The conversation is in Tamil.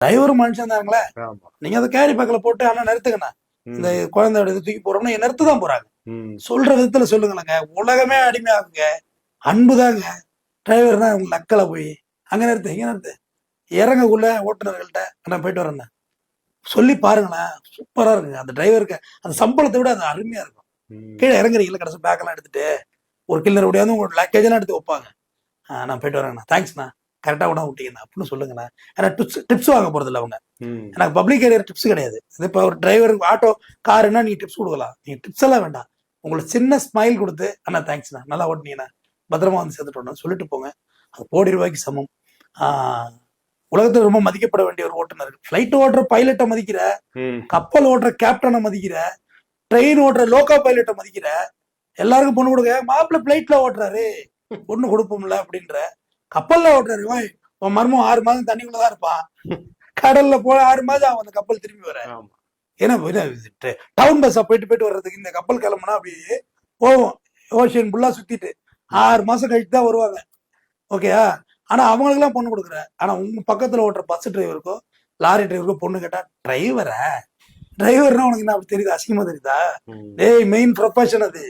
டிரைவரும் மனுஷன் தாங்களே. ஆமா. நீங்க அதை கேரி பேக்ல போட்டு ஆனா நிறுத்துங்கண்ணா, இந்த குழந்தையோட இது தூக்கி போறோம்னா நிறுத்து தான் போறாங்க. ம். சொல்ற விதத்துல சொல்லுங்களேங்க. உலகமே அடிமையாகுங்க. அன்புதாங்க. டிரைவர்னா உங்க நக்கலை போய் அங்க நிறுத்து இங்க நிறுத்து இறங்கக்குள்ள ஓட்டுநர்கள்ட்ட நான் போயிட்டு வரேன் சொல்லி பாருங்களேன். சூப்பரா இருக்குங்க. அந்த டிரைவருக்கு அந்த சம்பளத்தை விட அது அருமையா இருக்கும். ம். கீழே இறங்குறீங்களா, கடைசி பேக்கெல்லாம் எடுத்துட்டு ஒரு கில்லர் ஓடியாந்து உங்களோட லக்கேஜ் எல்லாம் எடுத்து வைப்பாங்க. நான் போயிட்டு வரேங்கண்ணா, தேங்க்ஸ்ண்ணா, கரெக்டாக கூட விட்டீங்கண்ணா அப்படின்னு சொல்லுங்கண்ணா. ஏன்னா டிப்ஸ் வாங்க போறது இல்லை அவங்க. ம். எனக்கு பப்ளிக் ஏரியா டிப்ஸ் கிடையாது. இது இப்போ ஒரு டிரைவர் ஆட்டோ காருன்னா நீங்க டிப்ஸ் கொடுக்கலாம். நீங்க டிப்ஸ் எல்லாம் வேண்டாம். உங்களுக்கு சின்ன ஸ்மைல் கொடுத்து அண்ணா தேங்க்ஸ்ண்ணா, நல்லா ஓட்டினீங்கண்ணா, பத்திரமா வந்து சேர்த்துட்டோம்னா சொல்லிட்டு போங்க. அது கோடி ரூபாய்க்கு சமம். உலகத்தில் ரொம்ப மதிக்கப்பட வேண்டிய ஒரு ஓட்டுநர். ஃபிளைட் ஓட்டுற பைலட்டை மதிக்கிற, ம். கப்பல் ஓட்டுற கேப்டனை மதிக்கிற, ட்ரெயின் ஓட்டுற லோக்கோ பைலட்டை மதிக்கிற, எல்லாருக்கும் பொண்ணு கொடுக்க மாப்பிள்ள பிளைட்ல ஓட்டுறாரு பொண்ணு கொடுப்போம்ல அப்படின்ற, கப்பல்ல ஓட்டுறாரு உன் மர்மம் 6 மாதம் தண்ணிக்குள்ளதான் இருப்பான், கடல்ல போல 6 மாதம் அவன் அந்த கப்பல் திரும்பி வர. ஆமா. ஏன்னா டவுன் பஸ்ஸா போயிட்டு போயிட்டு வர்றதுக்கு இந்த கப்பல் கிளம்புனா அப்படியே போவோம் ஓஷியன் ஃபுல்லா சுத்திட்டு 6 மாசம் கழிச்சு தான் வருவாங்க. ஓகேயா? ஆனா அவங்களுக்கு எல்லாம் பொண்ணு கொடுக்குற. ஆனா உங்க பக்கத்துல ஓட்டுற பஸ் டிரைவருக்கோ லாரி டிரைவருக்கோ பொண்ணு கேட்டா டிரைவர்னா உனக்கு என்ன அப்படி தெரியுது, அசிங்கமா தெரியுதா? ம். டேய் மெயின் ப்ரொஃபஷன் அது.